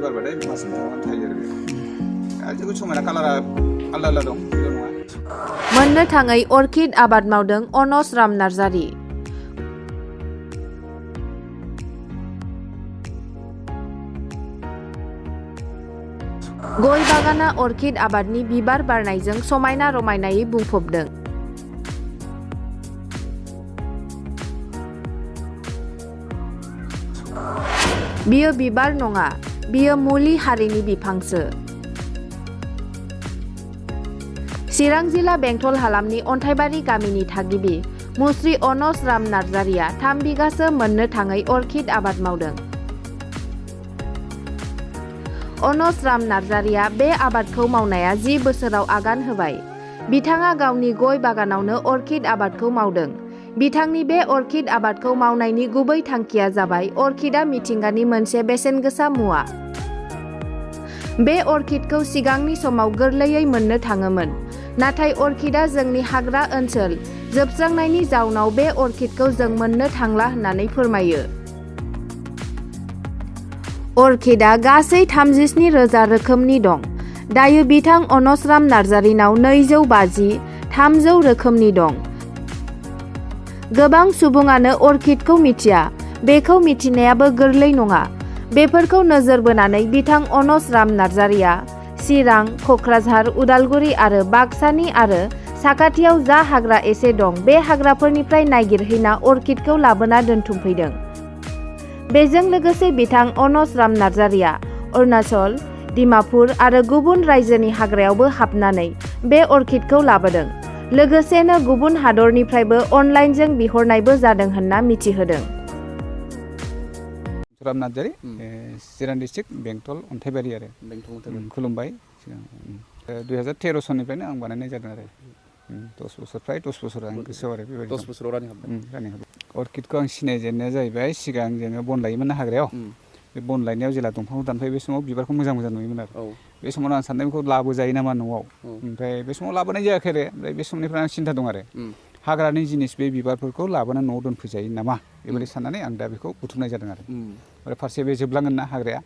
बारबाथाय मास मोनथाम थायो आरो बे जोबोद समायना कालारा आलदा आलदा दं बेल' नङा। मोननो थाङै अर्किड आबाद मावदों अनस राम नार्जारि। गय बागाना अर्किड आबादनि बिबार बारनायजों समायना रमायनायै बुंफबदों। बियो बिबार नङा, बियो मुलि हारिनि बिफांसो। चिरां जिल्ला बेंटल हालामनि अन्थाइबारि गामिनि थागिबि मुस्रि अनस राम नार्जारिया 3 बिगासो मोननो थाङै अर्किड आबाद मावदों। अनस राम नार्जारिया बे आबादखौ मावनाया 10 बोसोराव आगान होबाय। बिथाङा गावनि गय बागानावनो अर्किड आबादखौ मावदों। बिथांनि बे अर्किड आबादखौ मावनायनि गुबै थांखिया जाबाय अर्किडआ मिथिंगानि मोनसे बेसेनगोसा मुवा। बे अर्किडखौ सिगांनि समाव गोरलैयै मोननो थाङोमोन, नाथाय अर्किडआ जोंनि हाग्रा ओनसोल जोबस्रांनायनि जाउनाव बे अर्किडखौ जों मोननो थांला होननानै फोरमायो। अर्किडआ गासै 37,000 रोखोमनि दं। दायो बिथां अनस राम नार्जारिनाव 250-300 रोखोमनि दं। गोबां सुबुङानो अर्किडखौ मिथिया। बेखौ मिथिनायाबो गोरलै नङा। बेफोरखौ नोजोर बोनानै बिथां अनस राम नार्जारिया चिरां, क'क्राझार, उदालगुरि आरो बाक्सानि आरो साखाथियाव जा हाग्रा एसे दं बे हाग्राफोरनिफ्राय नागिरहैना अर्किडखौ लाबोना दोनथुमफैदों। बेजों लोगोसे बिथां अनस राम नार्जारिया अरुणाचल, डिमापुर आरो गुबुन रायजोनि हाग्रायावबो हाबनानै बे अर्किडखौ लाबोदों। लोगोसेनो गुबुन हादरनिफ्रायबो अनलाइनजों बिहरनायबो जादों होनना मिथिहोदों। राम नार्जारि, चिरां डिस्ट्रिक्ट बेंटल अन्थाइबारि आरो खुलुमबाय। 2013 सननिफ्रायनो आं बानायनाय जादों आरो 10 बोसोर फ्राय 10 बोसोर आं गोसोआव आरो बेबायदि 10 बोसोराव रानिं हाबदों। अर्किडखौ आं सिनायजेननाया जाहैबाय सिगां जोङो बन लायोमोन ना हाग्रायाव। बे बन लायनायाव जेला दंफांखौ दानफायो बे समाव बिबारखौ मोजां मोजां नुयोमोन आरो बे समाव आं सानदों बेखौ लाबोजायो नामा न'आव। ओमफ्राय बे समाव लाबोनाय जायाखै आरो ओमफ्राय बे समनिफ्राय आं सिन्था दं आरो हाग्रानि जिनिस बे बिबारफोरखौ लाबोनानै न'आव दोनफैजायो नामा बेबायदि साननानै आं दा बेखौ बुथुमनाय जादों आरो ओमफ्राय फारसे बे जोबलांगोन ना हाग्राया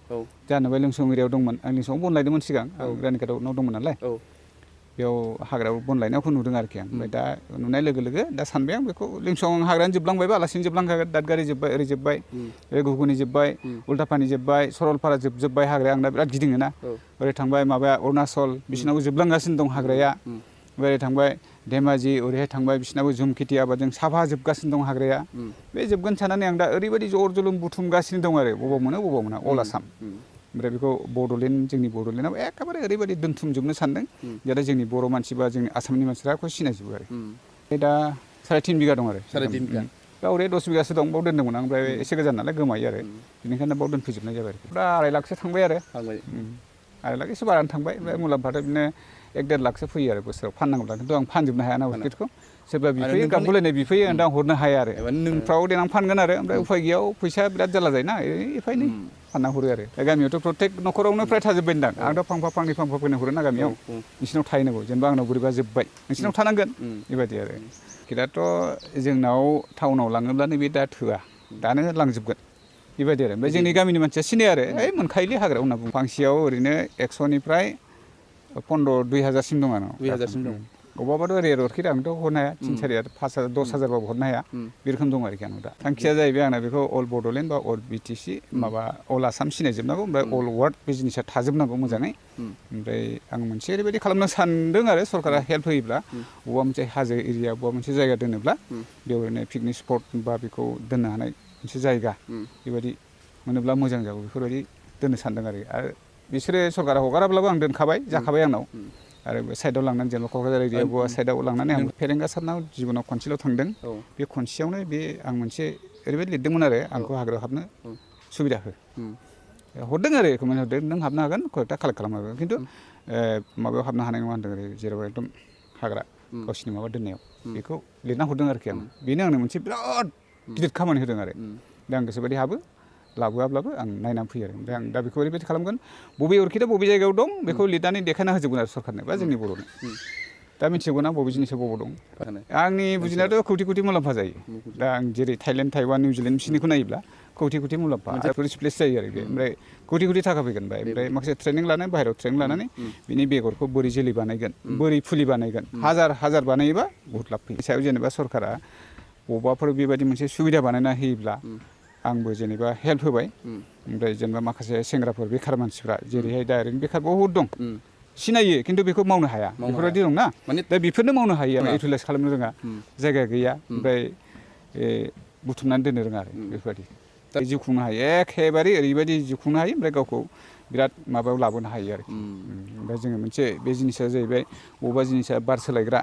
जानोबाय लोंसं एरियायाव दंमोन। आं लिंसङाव बन लायदोंमोन सिगां रानिखाथाव न' दंमोन नालाय बेयाव हाग्रायाव बन लायनायखौ नुदों आरोखि आं। ओमफ्राय दा नुनाय लोगो लोगो दा सानबाय आं बेखौ लिंसं हाग्रायानो जोबलांबायबा आलासिनो जोबलांखागोन। दादगारि जोब्बाय, ओरै जोब्बाय, ओरै घुगुनि जोब्बाय, उल्टापानि जोब्बाय, सरलपारा जोबबाय हाग्राया। आं दा बिराद गिदिङोना ओरै थांबाय माबाया अरुणाचल बिसिनावबो जोबलांगासिनो दं हाग्राया। ओरै थांबाय धेमाजि, ओरैहाय थांबाय बिसिनाबो जुम खेथि आबादजों साफा जोबगासिनो दं हाग्राया। बे जोबगोन साननानै आं दा ओरैबायदि जर जलुम बुथुमगासिनो दं आरो बबाव मोनो बबाव मोना अल आसाम। ओमफ्राय बेखौ बड'लेण्ड जोंनि बड'लेण्डआव एखेबारे ओरैबायदि दोनथुमजोबनो सानदों जाहाथे जोंनि बर' मानसि बा जोंनि आसामनि मानसिफ्रा बेखौ सिनायजोबो आरो। दा 3.5 बिगा दं आरो 3.5 बिगा दा ओरै 10 बिगासो दं बाव दोन्दोंमोन आं। ओमफ्राय एसे गोजान नालाय गोमायो आरो बेनिखायनो बाव दोनफैजोबनाय जाबाय आरो दा 2.5 लाखसो थांबाय आरो 2.5 लाख एसे बारानो थांबाय। ओमफ्राय मुलाम्फाथ' बिदिनो 1-1.5 लाखसो फैयो आरो बोसोराव फाननांगौब्ला। खिन्थु आं फानजोबनो हायाना अर्किडखौ। सोरबा बिफैयो गाबगुलायनाय बिफैयो आं दा हरनो हाया आरो नोंफ्राव देनां फानगोन आरो ओमफ्राय उफाय गैयाव फैसा बिराद जारला जायोना एफा एनै फानना हरो आरो। दा गामियावथ' प्रत्येक न'खरावनो फ्राय थाजोब्बाय होनदां। आंथ' फांफा फांनै फैना हरो ना गामियाव नोंसिनाव थाहैनांगौ जेनेबा आंनाव बोरैबा जोब्बाय नोंसिनाव थानांगोन बेबायदि आरो। अर्किडआथ' जोंनाव टाउनाव लाङोब्ला नैबे दा थोआ दानो लांजोबगोन बेबायदि आरो। ओमफ्राय जोंनि गामिनि मानसिया सिनाय आरो ओइ मोनखायोलै हाग्रायाव होनना बुङो। फांसेयाव ओरैनो 100निफ्राय 15-2000सिम दं आंनाव। 2000सिम दं। अबावबाथ' रेयर अर्किड आंथ' हरनो हाया 3-4 हाजार 5,000 10,000बाबो हरनो हाया बे रोखोम दं आरोखि आंनाव दा। थांखिया जाहैबाय आंना बेखौ अल बड'लेण्ड बा अल BTC माबा अल आसाम सिनायजोबनांगौ। ओमफ्राय अल वार्ल्ड बे जिनिसा थाजोबनांगौ मोजाङै। ओमफ्राय आं मोनसे ओरैबायदि खालामनो सानदों आरो सरकारा हेल्प होयोब्ला बबेबा मोनसे हाजो एरिया बबेबा मोनसे जायगा दोनोब्ला बेयाव ओरैनो पिकनिक स्पट बा बेखौ दोननो हानाय मोनसे जायगा बेबायदि मोनोब्ला मोजां जागौ बेफोरबायदि दोननो सानदों आरो बिसोरो सरकारा हगाराब्लाबो आं दोनखाबाय जाखाबाय आंनाव। आरो साइडआव लांनानै जेनेबा क'क्राझार एरियायाव बबेबा साइडआव लांनानै आं फेरेंगा सारनाव जिबनाव खनसेल' थांदों। बे खनसेयावनो बे आं मोनसे ओरैबायदि लिरदोंमोन आरो आंखौ हाग्रायाव हाबनो सुबिदा हो हरदों आरो रेकमेन्ड हरदों नों हाबनो हागोन कयता कालेक्ट खालामनो हागोन खिन्थु माबायाव हाबनो हानाय नङा होनदों ओरै जेराव एकदम हाग्रा गावसिनि माबा दोननायाव बेखौ लिरना हरदों आरोखि आं। बेनो आंनो मोनसे बिराद गिदिर खामानि होदों आरो दा आं गोसोबायदि हाबो लाबोआब्लाबो आं नायनानै फैयो आरो। ओमफ्राय आं दा बेखौ ओरैबायदि खालामगोन बबे अर्किडआ बबे जायगायाव दं बेखौ लिरनानै देखायना होजोबगोन आरो सरकारनो बा जोंनि बर'नो। दा मिथिगौना बबे जिनिसा बबाव दं। आंनि बुजिनायाथ' कौटि कौटि मुलाम्फा जायो। दा आं जेरै थाइलेण्ड, थाइवान, निउजिलेण्ड बिसोरनिखौ नायोब्ला कौटि मुलाम्फा टुरिस्ट प्लेस जायो आरो बे ओमफ्राय कौटि थाखा फैगोन ओमफ्राय माखासे ट्रेनिं लानानै बाहेरायाव ट्रेनिं लानानै बिनि बेगरखौ बोरै जोलै बानायगोन बोरै फुलि बानायगोन हाजार बानायोबा बहुत लाब फैयो सायाव जेनेबा सरकारा बबावबाफोर बेबायदि मोनसे सुबिदा बानायना होयोब्ला आंबो जेनेबा हेल्प होबाय ओमफ्राय जेनेबा माखासे सेंग्राफोर बेखार मानसिफ्रा जेरैहाय दा ओरैनो बेखार बहुत दं सिनायो खिन्थु बेखौ मावनो हाया बेफोरबायदि दं ना दा बेफोरनो मावनो हायो इउटिलाइज खालामनो रोङा जायगा गैया ओमफ्राय बुथुमनानै दोननो रोङा आरो बेफोरबायदि जिउ खुंनो हायो एखेबारे ओरैबायदि जिउ खुंनो हायो ओमफ्राय गावखौ बिराद माबायाव लाबोनो हायो आरोखि ओमफ्राय जोङो मोनसे बे जिनिसा जाहैबाय बबेबा जिनिसा बार सोलायग्रा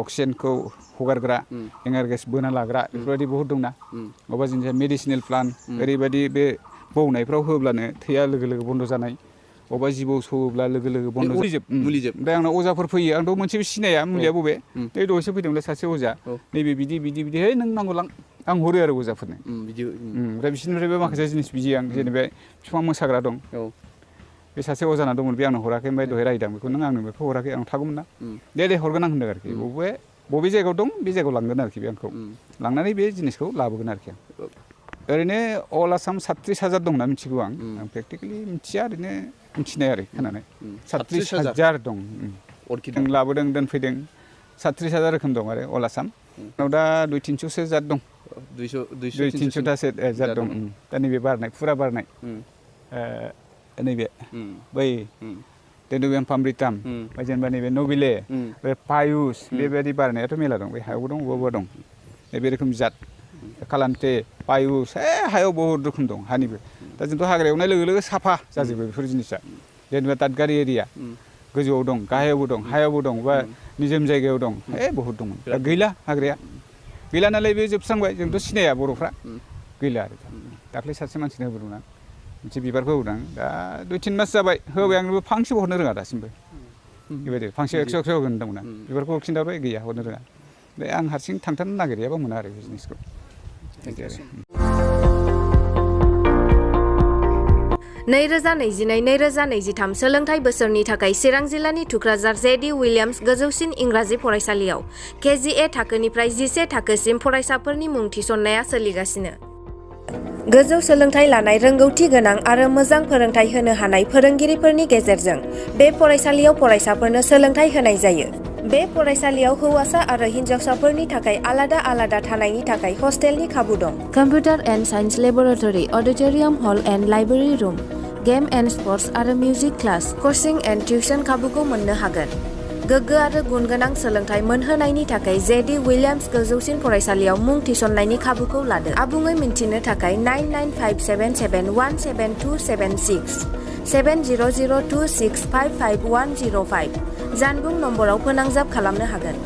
अक्सिजेनखौ हगारग्रा एंगार गेस बोना लाग्रा बेफोरबायदि बहुत दंना बबेबा जिनिसा मेडिसिनेल प्लान्ट ओरैबायदि बे बौनायफ्राव होब्लानो थैया लोगो बन्द जानाय बबेबा जिबौ सौवोब्ला लोगो बन्द मुलिजोब ओमफ्राय आंनाव अजाफोर फैयो आंथ' मोनसेबो सिनाया मुलिया बबे बे दहायसो फैदोंमोनलाय सासे अजा नैबे बिदि है नों नांगौ लां आं हरो आरो अजाफोरनो ओमफ्राय बिसोरनिफ्रायबो माखासे जिनिस बियो आं जेनेबा बिफां मोसाग्रा दं बे सासे अजाना दंमोन बे आंनो हराखै ओमफ्राय दहाय रायदां बेखौ नों आंनो बेखौ हराखै आं थागौमोन ना दे हरगोन आं होनदों आरोखि बबे जायगायाव दं बे जायगायाव लांगोन आरोखि बे आंखौ लांनानै बे जिनिसखौ लाबोगोन आरोखि आं ओरैनो अल आसाम 37,000 दंना मिथिगौ आं प्रेक्टिकेलि मिथिया ओरैनो मिथिनाय आरो खोनानाय 37,000 दं जों लाबोदों दोनफैदों 37,000 रोखोम दं आरो अल आसाम दा 200-300 जात दं 200-300 जात दं दा नैबे बारनाय फुरा बारनाय नैबे बै डेनुबियाम पामरिताम जेनेबा नैबे नबिले बे पायुस बेबायदि बारनायाथ' मेला दं बे हायावबो दं बबेबा दं बे रोखोम जात कालान्ते पायुस हायाव बहुत रोखोम दं हानिबो दा जोंथ' हाग्रा एवनाय लोगो साफा जाजोबो बेफोर जिनिसा जेनेबा दादगारि एरिया गोजौआव दं गाहायावबो दं हायावबो दं बा निजोम जायगायाव दं बहुत दंमोन दा गैला हाग्राया गैला नालाय बे जोबस्रांबाय जोंथ' सिनाया बर'फ्रा गैला आरो दाख्लै सासे मानसिनो होबोदोंना मोनसे बिबारखौ होदों दा 2-3 मास जाबाय होबाय आंनोबो फांसेबो हरनो रोङा दासिमबो बेबायदि फांसे 100 होगोन होनदोंमोन आं बिबारखौ खिन्थाबाय गैया हरनो रोङा बे आं हारसिं थांथारनो नागिरैयाबा मोना आरो बे जिनिसखौ 2022-2023 सोलोंथाइ बोसोरनि थाखाय चिरां जिल्लानि थुक्राझार जे.डि. उइलियाम्स गोजौसिन इंराजि फरायसालियाव KGA थाखोनिफ्राय 11 थाखोसिम फरायसाफोरनि मुं थिसननाया सोलिगासिनो। गोजौ सोलोंथाइ लानाय रोंगौथि गोनां आरो मोजां फोरोंथाइ होनो हानाय फोरोंगिरिफोरनि गेजेरजों बे फरायसालियाव फरायसाफोरनो सोलोंथाइ होनाय जायो। बे फरायसालियाव हौवासा आरो हिन्जावसाफोरनि थाखाय आलादा थानायनि थाखाय हस्टेलनि खाबु दं। Computer and science laboratory, auditorium hall and library room, game and sports आरो music class, coaching and tuition खाबुखौ मोननो हागोन। गोग्गो आरो गुन गोनां सोलोंथाइ मोनहोनायनि थाखाय जे.डि. उइलियाम्स गोजौसिन फरायसालियाव मुं थिसननायनि खाबुखौ लादो। आबुङै मिन्थिनो थाखाय 9957771726 7002655105 जानबुं नम्बराव फोनांजाब खालामनो हागोन।